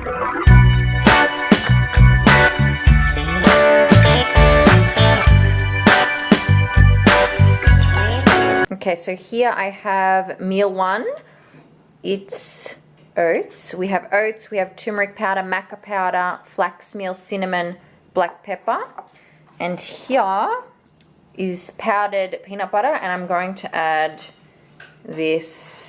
Okay, so here I have meal one. It's oats. We have oats, we have turmeric powder, maca powder, flax meal, cinnamon, black pepper. And here is powdered peanut butter, and I'm going to add this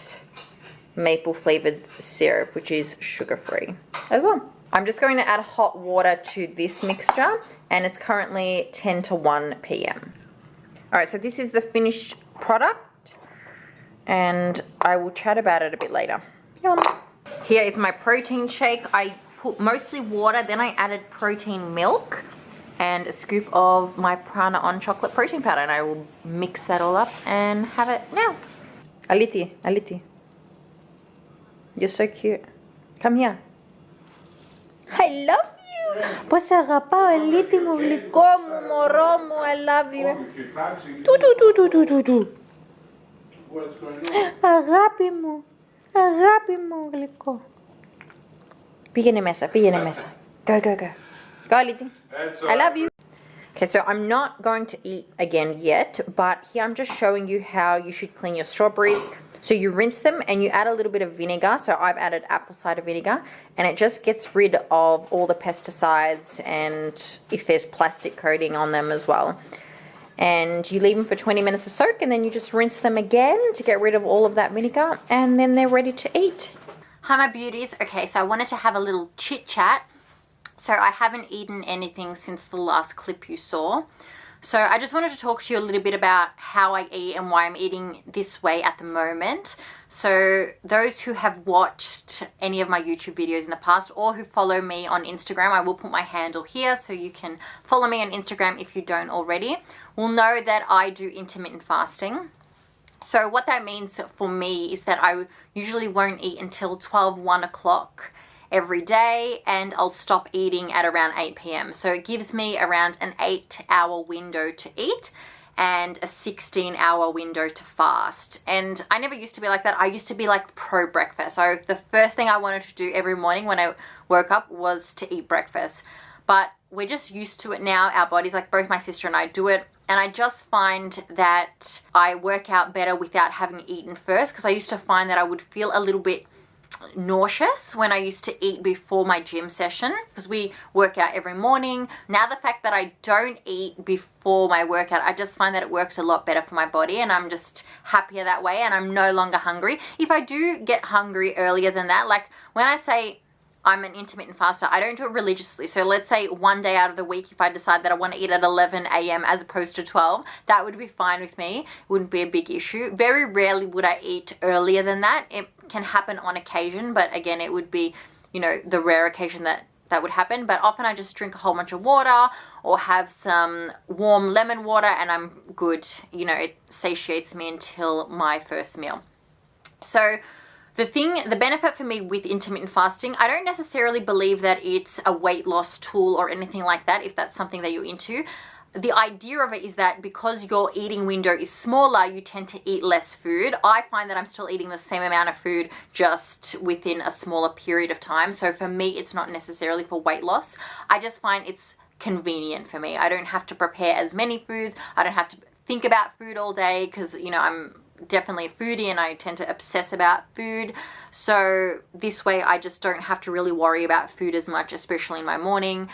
maple flavored syrup, which is sugar-free as well. I'm just going to add hot water to this mixture, and it's currently 10 to 1 p.m. Alright, so this is the finished product, and I will chat about it a bit later. Yum. Here is my protein shake. I put mostly water, then I added protein milk and a scoop of my Prana On Chocolate protein powder, and I will mix that all up and have it now. Aliti, Aliti. You're so cute. Come here. I love you. Pasarapao, Aliti mo glikomo moromo. I love you. Tu. What's going on? Agapi mo gliko. Bigyan ni mesa. Go. Go, Aliti. I love you. Okay, so I'm not going to eat again yet, but here I'm just showing you how you should clean your strawberries. So you rinse them and you add a little bit of vinegar. So I've added apple cider vinegar, and it just gets rid of all the pesticides and if there's plastic coating on them as well. And you leave them for 20 minutes to soak, and then you just rinse them again to get rid of all of that vinegar, and then they're ready to eat. Hi my beauties. Okay, so I wanted to have a little chit chat. So I haven't eaten anything since the last clip you saw. So I just wanted to talk to you a little bit about how I eat and why I'm eating this way at the moment. So those who have watched any of my YouTube videos in the past, or who follow me on Instagram, I will put my handle here so you can follow me on Instagram if you don't already, will know that I do intermittent fasting. So what that means for me is that I usually won't eat until 1 o'clock every day, and I'll stop eating at around 8 p.m. So it gives me around an 8-hour window to eat and a 16-hour window to fast. And I never used to be like that. I used to be like pro breakfast. So the first thing I wanted to do every morning when I woke up was to eat breakfast. But we're just used to it now. Our bodies, like both my sister and I, do it. And I just find that I work out better without having eaten first, because I used to find that I would feel a little bit nauseous when I used to eat before my gym session, because we work out every morning. Now the fact that I don't eat before my workout, I just find that it works a lot better for my body, and I'm just happier that way, and I'm no longer hungry. If I do get hungry earlier than that, like when I say I'm an intermittent faster, I don't do it religiously. So let's say one day out of the week, if I decide that I want to eat at 11 a.m. as opposed to 12, that would be fine with me. It wouldn't be a big issue. Very rarely would I eat earlier than that. It can happen on occasion, but again, it would be, you know, the rare occasion that would happen. But often I just drink a whole bunch of water or have some warm lemon water and I'm good. You know, it satiates me until my first meal. So the benefit for me with intermittent fasting, I don't necessarily believe that it's a weight loss tool or anything like that, if that's something that you're into. The idea of it is that because your eating window is smaller, you tend to eat less food. I find that I'm still eating the same amount of food just within a smaller period of time. So for me, it's not necessarily for weight loss. I just find it's convenient for me. I don't have to prepare as many foods. I don't have to think about food all day because, you know, I'm definitely a foodie and I tend to obsess about food. So this way I just don't have to really worry about food as much, especially in my morning,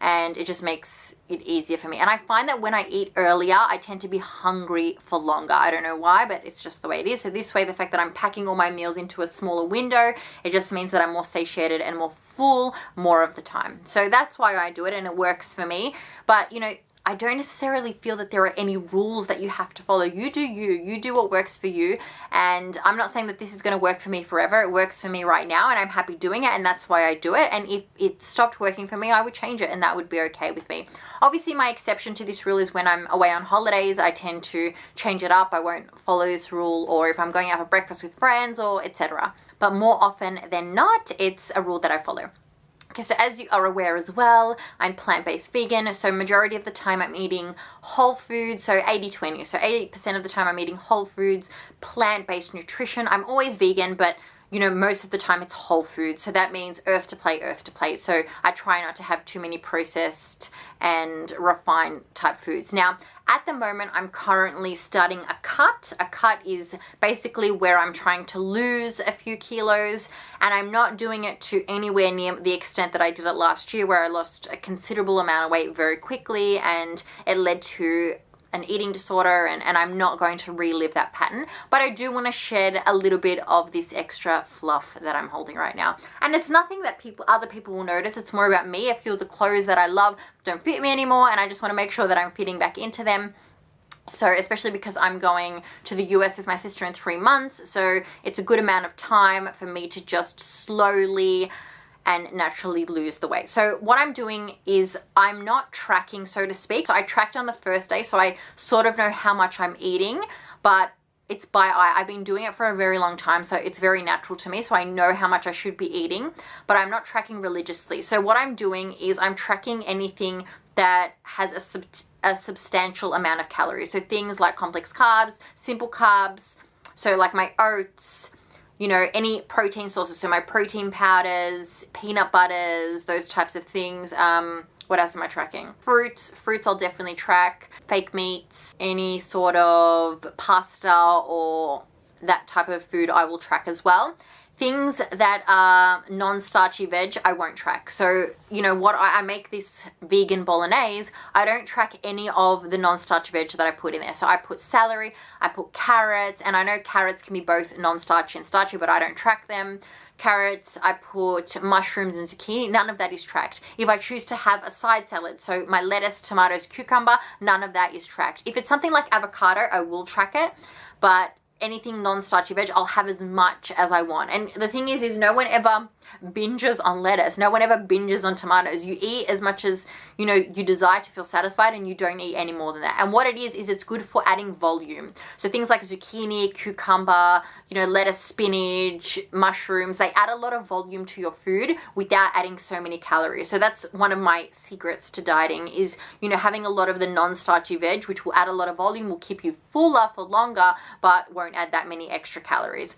and it just makes it easier for me. And I find that when I eat earlier, I tend to be hungry for longer. I don't know why, but it's just the way it is. So this way, the fact that I'm packing all my meals into a smaller window, it just means that I'm more satiated and more full more of the time. So that's why I do it, and it works for me. But you know, I don't necessarily feel that there are any rules that you have to follow. You do you. You do what works for you. And I'm not saying that this is going to work for me forever. It works for me right now and I'm happy doing it, and that's why I do it. And if it stopped working for me, I would change it and that would be okay with me. Obviously, my exception to this rule is when I'm away on holidays. I tend to change it up. I won't follow this rule, or if I'm going out for breakfast with friends or etc. But more often than not, it's a rule that I follow. Okay, so as you are aware as well, I'm plant-based vegan, so majority of the time I'm eating whole foods, so 80-20. So 80% of the time I'm eating whole foods, plant-based nutrition. I'm always vegan, but you know, most of the time it's whole food. So that means earth to plate. So I try not to have too many processed and refined type foods. Now, at the moment, I'm currently starting a cut. A cut is basically where I'm trying to lose a few kilos, and I'm not doing it to anywhere near the extent that I did it last year, where I lost a considerable amount of weight very quickly and it led to an eating disorder, and I'm not going to relive that pattern. But I do want to shed a little bit of this extra fluff that I'm holding right now. And it's nothing that other people will notice. It's more about me. I feel the clothes that I love don't fit me anymore, and I just want to make sure that I'm fitting back into them. So especially because I'm going to the US with my sister in 3 months, so it's a good amount of time for me to just slowly and naturally lose the weight. So what I'm doing is I'm not tracking, so to speak. So I tracked on the first day, so I sort of know how much I'm eating, but it's by eye. I've been doing it for a very long time, so it's very natural to me. So I know how much I should be eating, but I'm not tracking religiously. So what I'm doing is I'm tracking anything that has a substantial amount of calories. So things like complex carbs, simple carbs, so like my oats, you know, any protein sources, so my protein powders, peanut butters, those types of things. What else am I tracking? Fruits I'll definitely track. Fake meats, any sort of pasta or that type of food I will track as well. Things that are non-starchy veg, I won't track. So, you know what, I make this vegan bolognese, I don't track any of the non-starchy veg that I put in there. So I put celery, I put carrots, and I know carrots can be both non-starchy and starchy, but I don't track them. Carrots, I put mushrooms and zucchini, none of that is tracked. If I choose to have a side salad, so my lettuce, tomatoes, cucumber, none of that is tracked. If it's something like avocado, I will track it, but anything non-starchy veg, I'll have as much as I want. And the thing is no one ever binges on lettuce. No one ever binges on tomatoes. You eat as much as, you know, you desire to feel satisfied, and you don't eat any more than that. And what it is it's good for adding volume. So things like zucchini, cucumber, you know, lettuce, spinach, mushrooms, they add a lot of volume to your food without adding so many calories. So that's one of my secrets to dieting is, you know, having a lot of the non-starchy veg, which will add a lot of volume, will keep you fuller for longer, but won't add that many extra calories.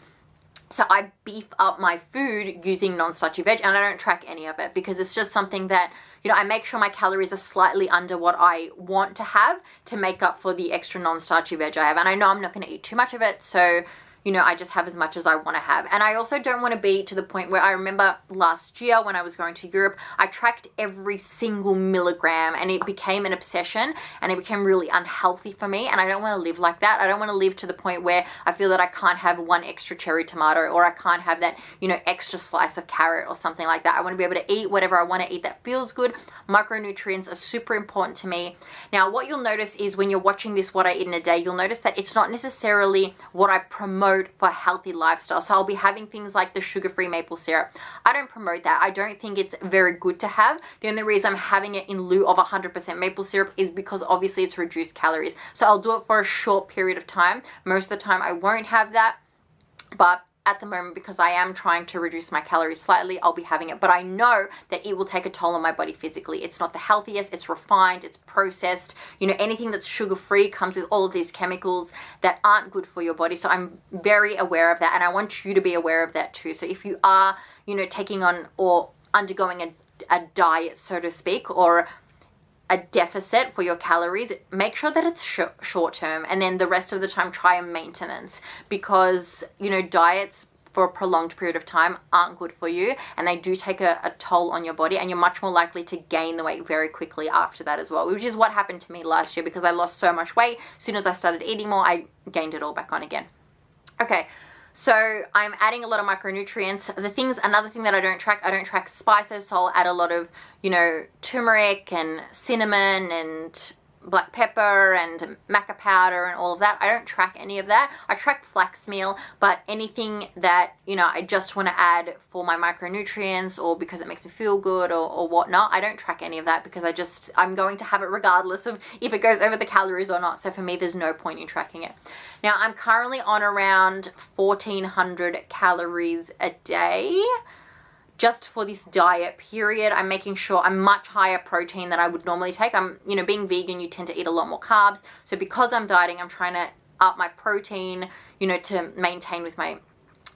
So I beef up my food using non-starchy veg, and I don't track any of it because it's just something that, you know, I make sure my calories are slightly under what I want to have to make up for the extra non-starchy veg I have. And I know I'm not going to eat too much of it, so, you know, I just have as much as I want to have. And I also don't want to be to the point where I remember last year when I was going to Europe, I tracked every single milligram, and it became an obsession, and it became really unhealthy for me. And I don't want to live like that. I don't want to live to the point where I feel that I can't have one extra cherry tomato, or I can't have that, you know, extra slice of carrot or something like that. I want to be able to eat whatever I want to eat that feels good. Micronutrients are super important to me. Now, what you'll notice is when you're watching this, what I eat in a day, you'll notice that it's not necessarily what I promote for a healthy lifestyle. So I'll be having things like the sugar-free maple syrup. I don't promote that. I don't think it's very good to have. The only reason I'm having it in lieu of 100% maple syrup is because obviously it's reduced calories. So I'll do it for a short period of time. Most of the time I won't have that, but at the moment, because I am trying to reduce my calories slightly, I'll be having it. But I know that it will take a toll on my body physically. It's not the healthiest, it's refined, it's processed. You know, anything that's sugar-free comes with all of these chemicals that aren't good for your body. So I'm very aware of that, and I want you to be aware of that too. So if you are, you know, taking on or undergoing a diet, so to speak, or a deficit for your calories, make sure that it's short term, and then the rest of the time try a maintenance, because, you know, diets for a prolonged period of time aren't good for you, and they do take a toll on your body, and you're much more likely to gain the weight very quickly after that as well, which is what happened to me last year because I lost so much weight. As soon as I started eating more, I gained it all back on again. Okay, so I'm adding a lot of micronutrients. Another thing that I don't track spices, so I'll add a lot of, you know, turmeric and cinnamon and black pepper and maca powder and all of that. I don't track any of that. I track flax meal, but anything that, you know, I just want to add for my micronutrients or because it makes me feel good or whatnot, I don't track any of that because I'm going to have it regardless of if it goes over the calories or not. So for me, there's no point in tracking it. Now, I'm currently on around 1,400 calories a day. Just for this diet period, I'm making sure I'm much higher protein than I would normally take. You know, being vegan, you tend to eat a lot more carbs. So because I'm dieting, I'm trying to up my protein, you know, to maintain with my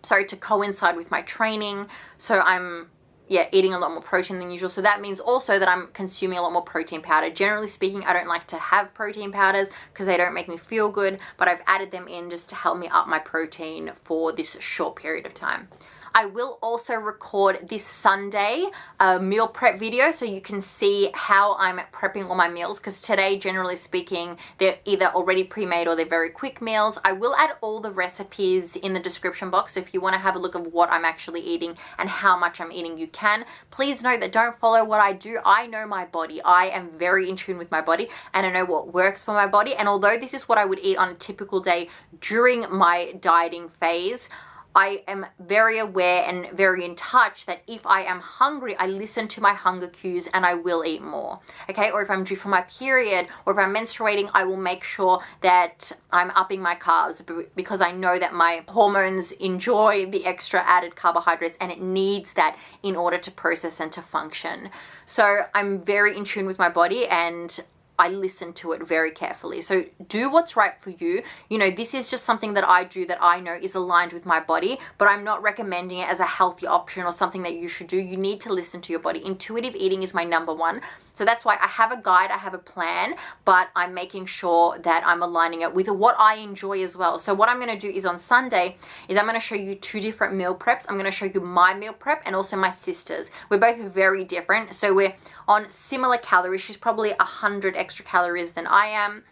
to coincide with my training. So I'm eating a lot more protein than usual. So that means also that I'm consuming a lot more protein powder. Generally speaking, I don't like to have protein powders because they don't make me feel good, but I've added them in just to help me up my protein for this short period of time. I will also record this Sunday a meal prep video so you can see how I'm prepping all my meals, because today, generally speaking, they're either already pre-made or they're very quick meals. I will add all the recipes in the description box, so if you want to have a look of what I'm actually eating and how much I'm eating, you can. Please note that don't follow what I do. I know my body. I am very in tune with my body and I know what works for my body. And although this is what I would eat on a typical day during my dieting phase, I am very aware and very in touch that if I am hungry, I listen to my hunger cues and I will eat more, okay? Or if I'm due for my period or if I'm menstruating, I will make sure that I'm upping my carbs because I know that my hormones enjoy the extra added carbohydrates and it needs that in order to process and to function. So I'm very in tune with my body and I listen to it very carefully. So do what's right for you. You know, this is just something that I do that I know is aligned with my body, but I'm not recommending it as a healthy option or something that you should do. You need to listen to your body. Intuitive eating is my #1. So that's why I have a guide, I have a plan, but I'm making sure that I'm aligning it with what I enjoy as well. So what I'm going to do is on Sunday is I'm going to show you 2 different meal preps. I'm going to show you my meal prep and also my sister's. We're both very different. So we're on similar calories. She's probably 100 extra calories than I am.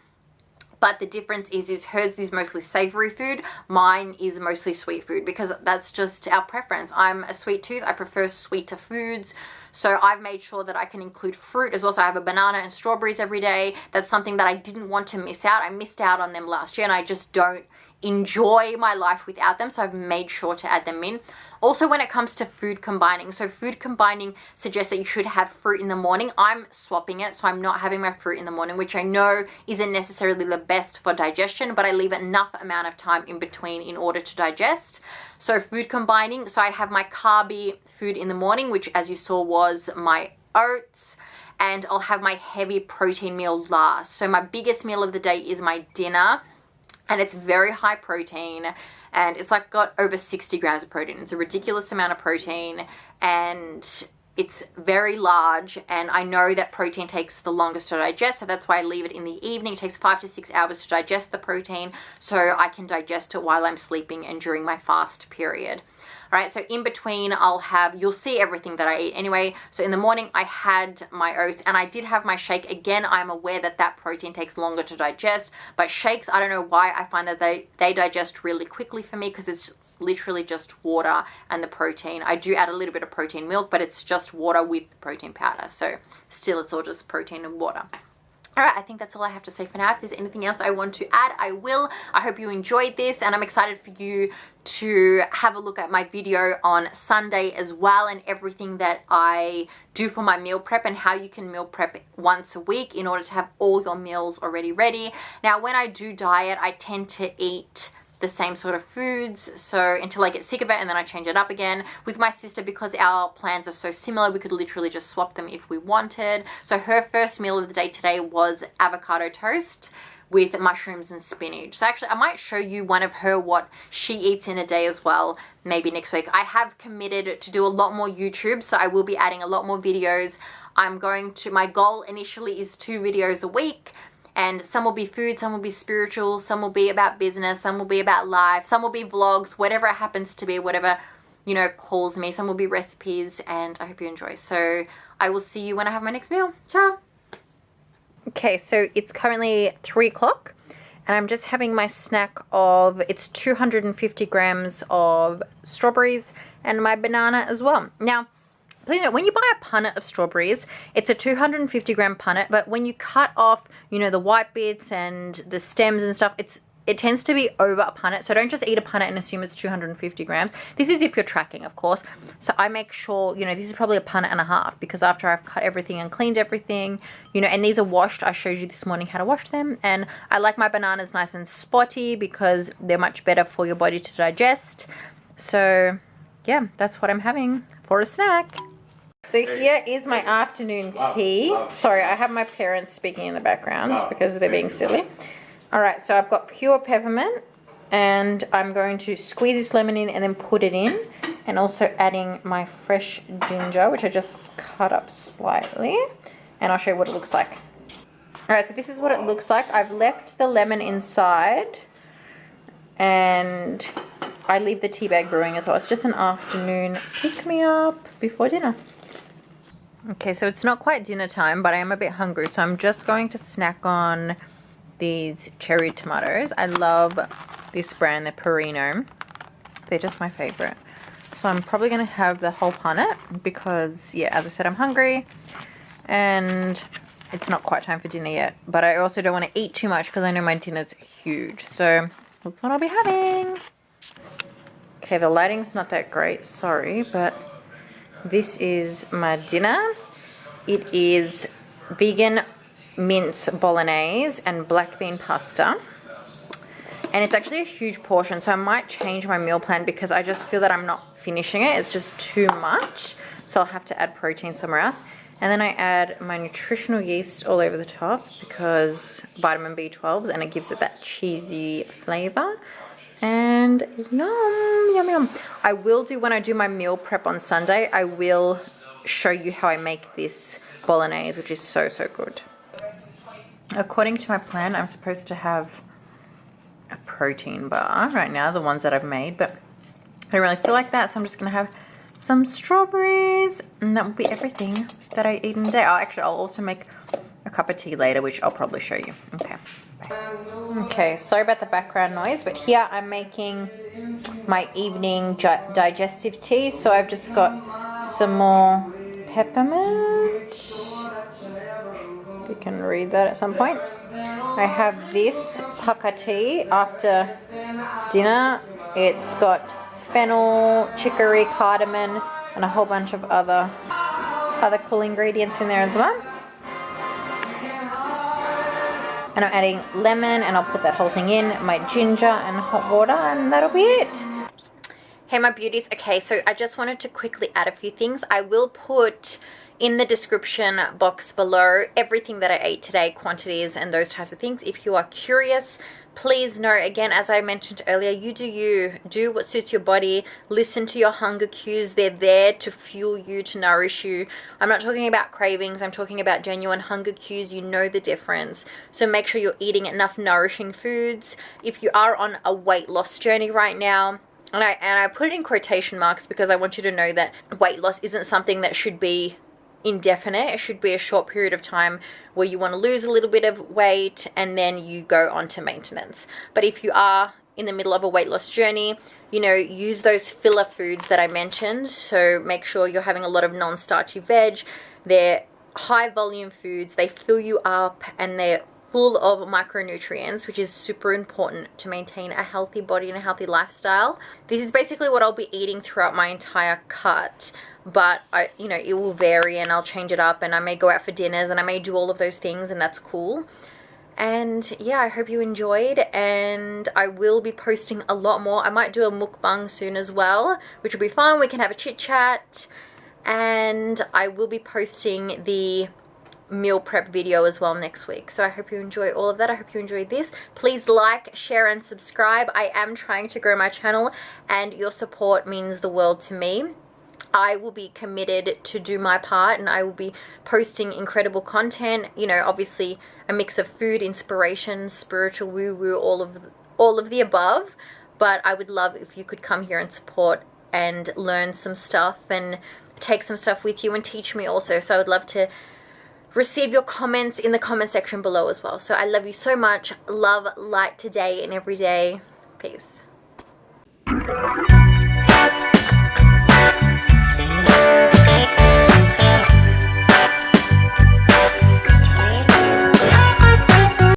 But the difference is hers is mostly savory food. Mine is mostly sweet food because that's just our preference. I'm a sweet tooth. I prefer sweeter foods. So I've made sure that I can include fruit as well. So I have a banana and strawberries every day. That's something that I didn't want to miss out. I missed out on them last year and I just don't enjoy my life without them. So I've made sure to add them in. Also, when it comes to food combining, so food combining suggests that you should have fruit in the morning. I'm swapping it, so I'm not having my fruit in the morning, which I know isn't necessarily the best for digestion, but I leave enough amount of time in between in order to digest. So food combining, so I have my carby food in the morning, which as you saw was my oats, and I'll have my heavy protein meal last. So my biggest meal of the day is my dinner, and it's very high protein. And it's like got over 60 grams of protein. It's a ridiculous amount of protein and it's very large. And I know that protein takes the longest to digest. So that's why I leave it in the evening. It takes 5 to 6 hours to digest the protein. So I can digest it while I'm sleeping and during my fast period. All right, so in between you'll see everything that I eat anyway. So in the morning I had my oats and I did have my shake. Again, I'm aware that that protein takes longer to digest, but shakes, I don't know why, I find that they digest really quickly for me because it's literally just water and the protein. I do add a little bit of protein milk, but it's just water with protein powder. So still it's all just protein and water. All right, I think that's all I have to say for now. If there's anything else I want to add, I will. I hope you enjoyed this and I'm excited for you to have a look at my video on Sunday as well and everything that I do for my meal prep and how you can meal prep once a week in order to have all your meals already ready. Now, when I do diet, I tend to eat the same sort of foods, so until I get sick of it and then I change it up again. With my sister, because our plans are so similar, we could literally just swap them if we wanted. So her first meal of the day today was avocado toast with mushrooms and spinach. So actually I might show you one of what she eats in a day as well, maybe next week. I have committed to do a lot more YouTube, so I will be adding a lot more videos. My goal initially is 2 videos a week. And some will be food, some will be spiritual, some will be about business, some will be about life, some will be vlogs, whatever it happens to be, whatever, you know, calls me. Some will be recipes, and I hope you enjoy. So I will see you when I have my next meal. Ciao. Okay, so it's currently 3 o'clock and I'm just having my snack of, it's 250 grams of strawberries and my banana as well. Now, please note, when you buy a punnet of strawberries, it's a 250 gram punnet, but when you cut off, you know, the white bits and the stems and stuff, it tends to be over a punnet. So don't just eat a punnet and assume it's 250 grams. This is if you're tracking, of course. So I make sure, you know, this is probably a punnet and a half because after I've cut everything and cleaned everything, you know, and these are washed. I showed you this morning how to wash them. And I like my bananas nice and spotty because they're much better for your body to digest. So yeah, that's what I'm having for a snack. So here is my afternoon tea. Sorry, I have my parents speaking in the background because they're being silly. All right, so I've got pure peppermint, And I'm going to squeeze this lemon in and then put it in. And also adding my fresh ginger, which I just cut up slightly. And I'll show you what it looks like. Alright, so this is what it looks like. I've left the lemon inside. And I leave the tea bag brewing as well. It's just an afternoon pick-me-up before dinner. Okay, so it's not quite dinner time, but I am a bit hungry. So I'm just going to snack on these cherry tomatoes. I love this brand, the Perino. They're just my favorite. So I'm probably going to have the whole punnet because, yeah, as I said, I'm hungry. And it's not quite time for dinner yet. But I also don't want to eat too much because I know my dinner's huge. So that's what I'll be having. Okay, the lighting's not that great, sorry, but this is my dinner. It is vegan mince bolognese and black bean pasta. And it's actually a huge portion, so I might change my meal plan because I just feel that I'm not finishing it. It's just too much, so I'll have to add protein somewhere else. And then I add my nutritional yeast all over the top because vitamin B12s, and it gives it that cheesy flavor. And yum, yum, yum. I will do, when I do my meal prep on Sunday, I will show you how I make this bolognese, which is so, so good. According to my plan, I'm supposed to have a protein bar right now, the ones that I've made, but I don't really feel like that, so I'm just going to have some strawberries, and that will be everything that I eat in a day. I'll also make a cup of tea later, which I'll probably show you. Okay, bye. Okay, sorry about the background noise, but here I'm making my evening digestive tea. So I've just got some more peppermint. If you can read that at some point. I have this Maca tea after dinner. It's got fennel, chicory, cardamom, and a whole bunch of other cool ingredients in there as well. And I'm adding lemon, and I'll put that whole thing in, my ginger and hot water, and that'll be it. Hey my beauties, okay, so I just wanted to quickly add a few things. I will put in the description box below everything that I ate today, quantities and those types of things. If you are curious, please know, again, as I mentioned earlier, you do what suits your body. Listen to your hunger cues. They're there to fuel you, to nourish you. I'm not talking about cravings. I'm talking about genuine hunger cues. You know the difference. So make sure you're eating enough nourishing foods. If you are on a weight loss journey right now, and I put it in quotation marks because I want you to know that weight loss isn't something that should be indefinite. It should be a short period of time where you want to lose a little bit of weight and then you go on to maintenance. But if you are in the middle of a weight loss journey, you know, use those filler foods that I mentioned. So make sure you're having a lot of non-starchy veg. They're high volume foods. They fill you up and they're full of micronutrients, which is super important to maintain a healthy body and a healthy lifestyle. This is basically what I'll be eating throughout my entire cut, but you know, it will vary and I'll change it up, and I may go out for dinners and I may do all of those things, and that's cool. And yeah, I hope you enjoyed, and I will be posting a lot more. I might do a mukbang soon as well, which will be fun. We can have a chit chat, and I will be posting the meal prep video as well next week. So I hope you enjoy all of that. I hope you enjoyed this. Please like, share and subscribe. I am trying to grow my channel, and your support means the world to me. I will be committed to do my part, and I will be posting incredible content, you know, obviously a mix of food, inspiration, spiritual, woo-woo, all of the above. But I would love if you could come here and support and learn some stuff and take some stuff with you and teach me also. So I would love to receive your comments in the comment section below as well. So I love you so much. Love, light today and every day. Peace.